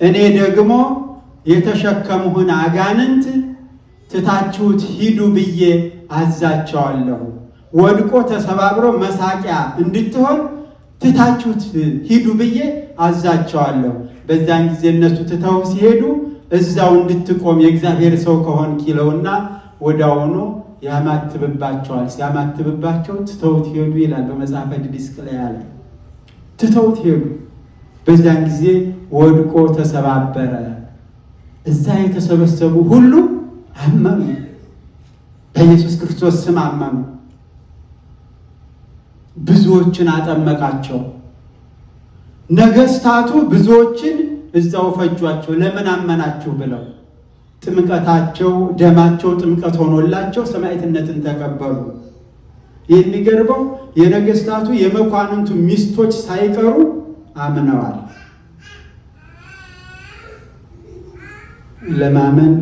S1: እኔ ደግሞ የተሸከሙህን አጋንንት ትታችሁት ሂዱ ብዬ አዛቸዋለሁ። ወድቆ ተሰባብሮ መሳቂያ እንድትሆን ትታችሁት ሂዱ ብዬ አዛቸዋለሁ። በዛን ጊዜ እነሱ ትተው ሲሄዱ እዛው እንድትቆም የእግዚአብሔር ሰው ከሆንክ ይለውና ወዲያውኑ ያማትብባቸዋል። ሲያማትብባቸው ትተውት ሄዱ ይላል በመጽሐፈ ዲድስቅልያ ላይ። ትተውት ሄዱ። በዛን ጊዜ ወድቆ ተሰባበረ። እዛ የተሰበሰቡ ሁሉ አመኑ፣ በኢየሱስ ክርስቶስ ስም አመኑ። ብዙዎችን አጠመቃቸው። ነገስታቱ ብዙዎችን እዛው ፈጇቸው። ለምን አመናችሁ ብለው ጥምቀታቸው ደማቸው ጥምቀት ሆኖላቸው ሰማዕትነትን ተቀበሉ። የሚገርመው የነገስታቱ የመኳንንቱ ሚስቶች ሳይቀሩ አምነዋል። ለማመን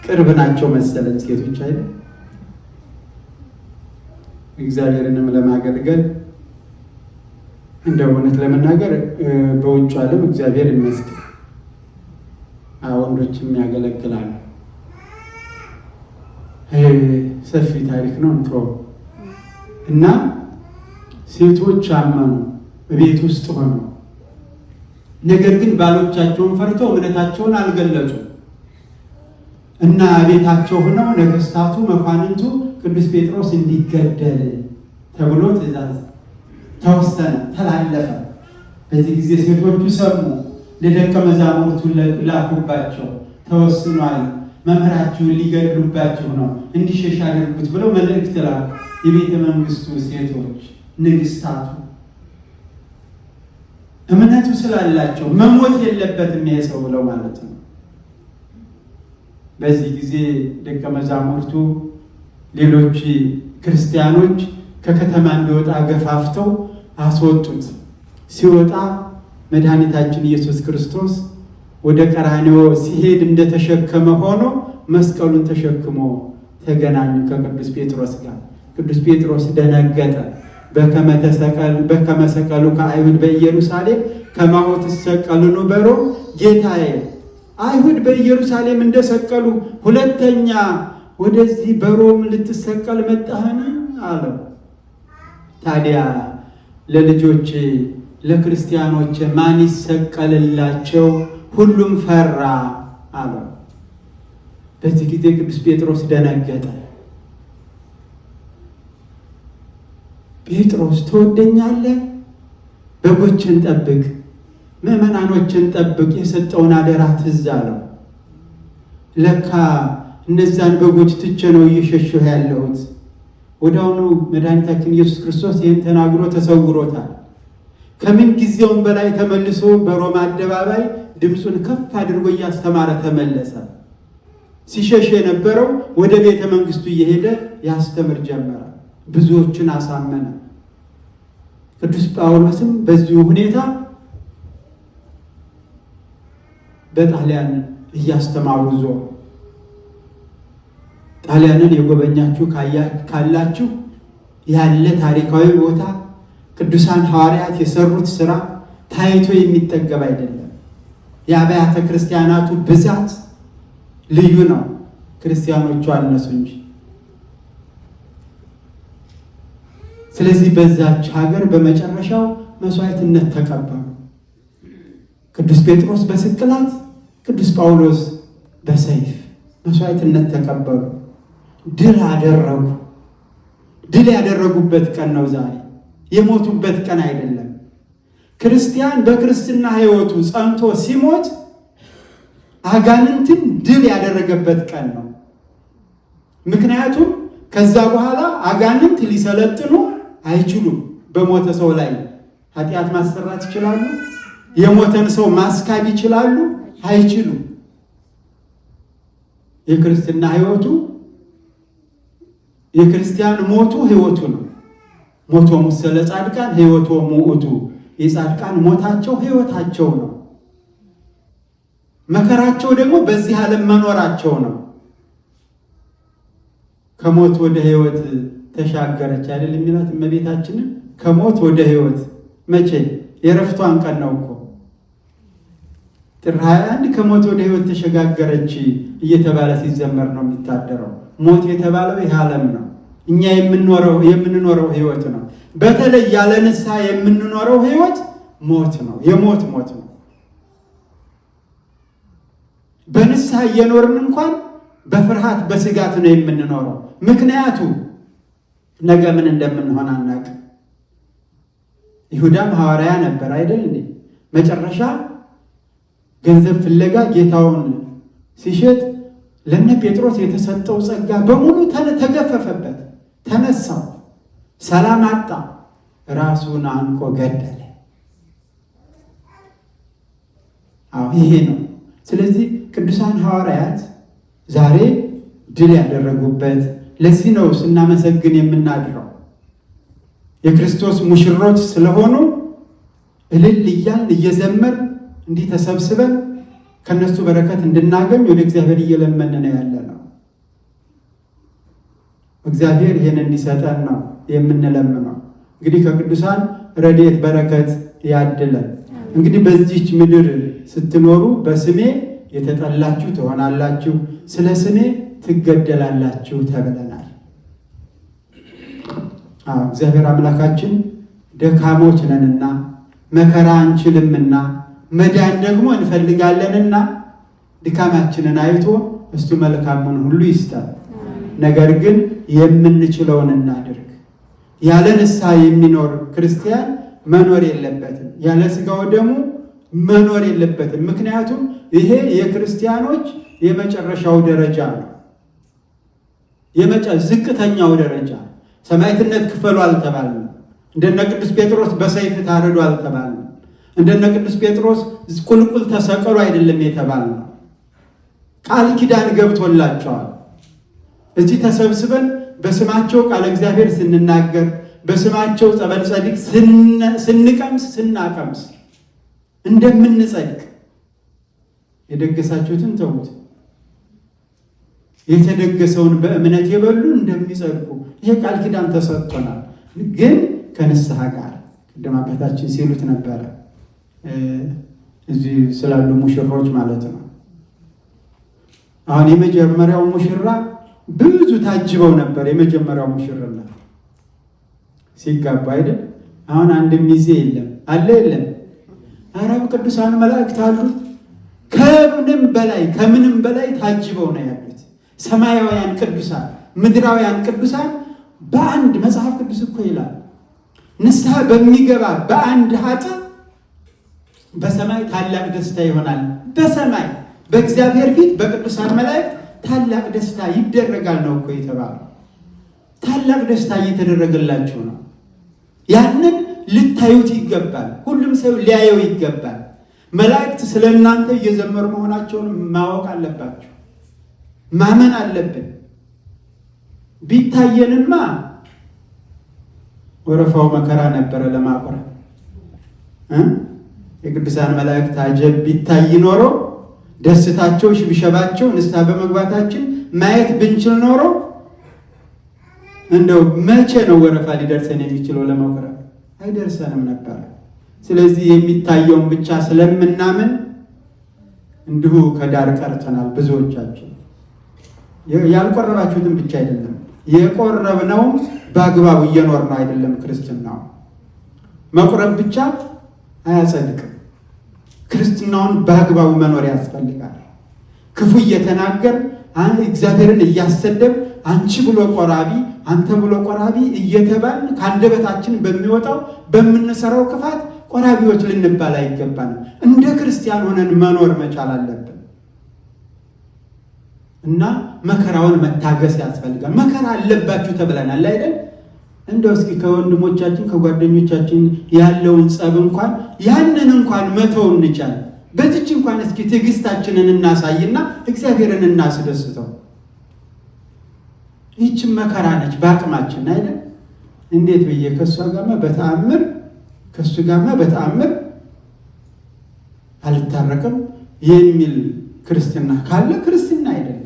S1: ቅርብ ናቸው መሰለን ሴቶች አይደል? እግዚአብሔርንም ለማገልገል እንደው እውነት ለመናገር በውጭ ዓለም እግዚአብሔር ይመስገን ወንዶችም ያገለግላሉ። ሰፊ ታሪክ ነው እና ሴቶች አመኑ በቤት ውስጥ ሆነው። ነገር ግን ባሎቻቸውን ፈርተው እምነታቸውን አልገለጹ እና ቤታቸው ሆነው ነገስታቱ መኳንንቱ ቅዱስ ጴጥሮስ እንዲገደል ተብሎ ትእዛዝ ተወሰነ፣ ተላለፈ። በዚህ ጊዜ ሴቶቹ ሰሙ። ለደቀ መዛሙርቱ ላኩባቸው። ተወስኗል፣ መምህራችሁን ሊገድሉባችሁ ነው፣ እንዲሸሽ አድርጉት ብለው መልእክት ላኩ። የቤተ መንግስቱ ሴቶች ንግስታቱ እምነቱ ስላላቸው መሞት የለበትም ይሄ ሰው ብለው ማለት ነው። በዚህ ጊዜ ደቀ መዛሙርቱ ሌሎች ክርስቲያኖች ከከተማ እንዲወጣ ገፋፍተው አስወጡት። ሲወጣ መድኃኒታችን ኢየሱስ ክርስቶስ ወደ ቀራንዮ ሲሄድ እንደተሸከመ ሆኖ መስቀሉን ተሸክሞ ተገናኙ ከቅዱስ ጴጥሮስ ጋር። ቅዱስ ጴጥሮስ ደነገጠ። በከመ ሰቀሉ ከአይሁድ በኢየሩሳሌም ከማሁ ትሰቀሉኑ በሮም። ጌታዬ አይሁድ በኢየሩሳሌም እንደሰቀሉ ሁለተኛ ወደዚህ በሮም ልትሰቀል መጣህን? አለው። ታዲያ ለልጆቼ ለክርስቲያኖች ማን ይሰቀልላቸው? ሁሉም ፈራ አለው። በዚህ ጊዜ ቅዱስ ጴጥሮስ ደነገጠ። ጴጥሮስ ትወደኛለህ? በጎችን ጠብቅ፣ ምዕመናኖችን ጠብቅ፣ የሰጠውን አደራ ትዝ አለው። ለካ እነዛን በጎች ትቼ ነው እየሸሸሁ ያለሁት። ወዲያውኑ መድኃኒታችን ኢየሱስ ክርስቶስ ይህን ተናግሮ ተሰውሮታል። ከምን ጊዜውም በላይ ተመልሶ በሮማ አደባባይ ድምፁን ከፍ አድርጎ እያስተማረ ተመለሰ። ሲሸሽ የነበረው ወደ ቤተ መንግስቱ እየሄደ ያስተምር ጀመረ። ብዙዎችን አሳመነ። ቅዱስ ጳውሎስም በዚሁ ሁኔታ በጣሊያን እያስተማሩ ዞሩ። ጣሊያንን የጎበኛችሁ ካላችሁ ያለ ታሪካዊ ቦታ ቅዱሳን ሐዋርያት የሰሩት ስራ ታይቶ የሚጠገብ አይደለም። የአብያተ ክርስቲያናቱ ብዛት ልዩ ነው። ክርስቲያኖቹ አነሱ እንጂ። ስለዚህ በዛች ሀገር በመጨረሻው መስዋዕትነት ተቀበሉ። ቅዱስ ጴጥሮስ በስቅላት፣ ቅዱስ ጳውሎስ በሰይፍ መስዋዕትነት ተቀበሉ። ድል አደረጉ። ድል ያደረጉበት ቀን ነው ዛሬ፣ የሞቱበት ቀን አይደለም። ክርስቲያን በክርስትና ሕይወቱ ጸንቶ ሲሞት አጋንንትን ድል ያደረገበት ቀን ነው። ምክንያቱም ከዛ በኋላ አጋንንት ሊሰለጥኑ አይችሉም። በሞተ ሰው ላይ ኃጢአት ማሰራት ይችላሉ? የሞተን ሰው ማስካድ ይችላሉ? አይችሉም። የክርስትና ሕይወቱ የክርስቲያን ሞቱ ሕይወቱ ነው። ሞቶሙ ስለ ጻድቃን ሕይወቶሙ ውእቱ። የጻድቃን ሞታቸው ሕይወታቸው ነው። መከራቸው ደግሞ በዚህ ዓለም መኖራቸው ነው። ከሞት ወደ ሕይወት ተሻገረች አይደል የሚላት እመቤታችንን። ከሞት ወደ ሕይወት መቼ? የረፍቷን ቀን ነው እኮ ጥር 21 ከሞት ወደ ሕይወት ተሸጋገረች እየተባለ ሲዘመር ነው የሚታደረው። ሞት የተባለው ይህ ዓለም ነው። እኛ የምንኖረው ሕይወት ነው። በተለይ ያለ ንስሐ የምንኖረው ሕይወት ሞት ነው። የሞት ሞት ነው። በንስሐ እየኖርን እንኳን በፍርሃት በስጋት ነው የምንኖረው። ምክንያቱ ነገ ምን እንደምንሆን አናውቅም። ይሁዳም ሐዋርያ ነበር አይደል እንዴ? መጨረሻ ገንዘብ ፍለጋ ጌታውን ሲሸጥ ለነ ጴጥሮስ የተሰጠው ጸጋ በሙሉ ተገፈፈበት፣ ተነሳው። ሰላም አጣ፣ ራሱን አንቆ ገደለ። ይሄ ነው። ስለዚህ ቅዱሳን ሐዋርያት ዛሬ ድል ያደረጉበት ለዚህ ነው ስናመሰግን የምናድረው። የክርስቶስ ሙሽሮች ስለሆኑ እልል እያልን እየዘመር እንዲህ ተሰብስበን ከነሱ በረከት እንድናገኝ ወደ እግዚአብሔር እየለመንን ያለ ነው። እግዚአብሔር ይህን እንዲሰጠን ነው የምንለምነው። እንግዲህ ከቅዱሳን ረድኤት በረከት ያድለን። እንግዲህ በዚህች ምድር ስትኖሩ በስሜ የተጠላችሁ ትሆናላችሁ፣ ስለ ስሜ ትገደላላችሁ ተብለናል። እግዚአብሔር አምላካችን ደካሞች ነንና መከራ አንችልምና መዳን ደግሞ እንፈልጋለንና ድካማችንን አይቶ እሱ መልካሙን ሁሉ ይስጠን። ነገር ግን የምንችለውን እናድርግ። ያለ ንስሐ የሚኖር ክርስቲያን መኖር የለበትም። ያለ ሥጋው ደግሞ መኖር የለበትም። ምክንያቱም ይሄ የክርስቲያኖች የመጨረሻው ደረጃ ነው። ዝቅተኛው ደረጃ ሰማዕትነት ክፈሉ አልተባልንም። እንደነ ቅዱስ ጴጥሮስ በሰይፍ ታረዱ አልተባልንም። እንደነ ቅዱስ ጴጥሮስ ቁልቁል ተሰቀሉ አይደለም የተባልነው። ቃል ኪዳን ገብቶላቸዋል። እዚህ ተሰብስበን በስማቸው ቃለ እግዚአብሔር ስንናገር፣ በስማቸው ጸበል ጸዲቅ ስናቀምስ እንደምንጸድቅ የደገሳችሁትን ተዉት። የተደገሰውን በእምነት የበሉ እንደሚጸድቁ ይሄ ቃል ኪዳን ተሰጥቶናል። ግን ከንስሐ ጋር ቅድም አባታችን ሲሉት ነበረ፣ እዚህ ስላሉ ሙሽሮች ማለት ነው። አሁን የመጀመሪያው ሙሽራ ብዙ ታጅበው ነበር። የመጀመሪያው ሙሽርና ሲጋባ አይደል? አሁን አንድ ሚዜ የለም አለ የለም? አረብ ቅዱሳን መላእክት አሉ። ከምንም በላይ ታጅበው ነው ያሉት። ሰማያውያን ቅዱሳን፣ ምድራውያን ቅዱሳን በአንድ መጽሐፍ ቅዱስ እኮ ይላል ንስሐ በሚገባ በአንድ ኃጥእ በሰማይ ታላቅ ደስታ ይሆናል። በሰማይ በእግዚአብሔር ፊት በቅዱሳን መላእክት ታላቅ ደስታ ይደረጋል ነው እኮ የተባለው። ታላቅ ደስታ እየተደረገላችሁ ነው። ያንን ልታዩት ይገባል። ሁሉም ሰው ሊያየው ይገባል። መላእክት ስለ እናንተ እየዘመሩ መሆናቸውን ማወቅ አለባቸው፣ ማመን አለብን። ቢታየንማ ወረፋው መከራ ነበረ ለማቆራ የቅዱሳን መላእክት አጀብ ቢታይ ኖሮ ደስታቸው፣ ሽብሸባቸው፣ ንስሐ በመግባታችን ማየት ብንችል ኖሮ እንደው መቼ ነው ወረፋ ሊደርሰን የሚችለው? ለመቁረብ አይደርሰንም ነበር። ስለዚህ የሚታየውን ብቻ ስለምናምን እንዲሁ ከዳር ቀርተናል። ብዙዎቻችን ያልቆረባችሁትን ብቻ አይደለም የቆረብነውም በአግባቡ እየኖርነው አይደለም። ክርስትናው መቁረብ ብቻ አያጸድቅም። ክርስትናውን በአግባቡ መኖር ያስፈልጋል። ክፉ እየተናገር እግዚአብሔርን እያሰደብ አንቺ ብሎ ቆራቢ አንተ ብሎ ቆራቢ እየተባልን ከአንደበታችን በሚወጣው በምንሰራው ክፋት ቆራቢዎች ልንባል አይገባንም። እንደ ክርስቲያን ሆነን መኖር መቻል አለብን እና መከራውን መታገስ ያስፈልጋል። መከራ አለባችሁ ተብለናል አይደል? እንደው እስኪ ከወንድሞቻችን ከጓደኞቻችን ያለውን ጸብ እንኳን ያንን እንኳን መተው እንቻል። በዚች እንኳን እስኪ ትዕግስታችንን እናሳይና እግዚአብሔርን እናስደስተው። ይህችን መከራ ነች በአቅማችን አይደል? እንዴት ብዬ ከእሱ ጋርማ በተአምር አልታረቅም የሚል ክርስትና ካለ ክርስትና አይደለም።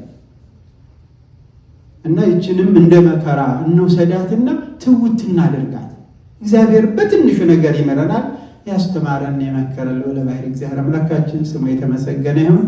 S1: እና ይችንም እንደ መከራ እንውሰዳትና ትውት እናደርጋት። እግዚአብሔር በትንሹ ነገር ይመረናል። ያስተማረን የመከረን ለባህሪ እግዚአብሔር አምላካችን ስሙ የተመሰገነ ይሁን።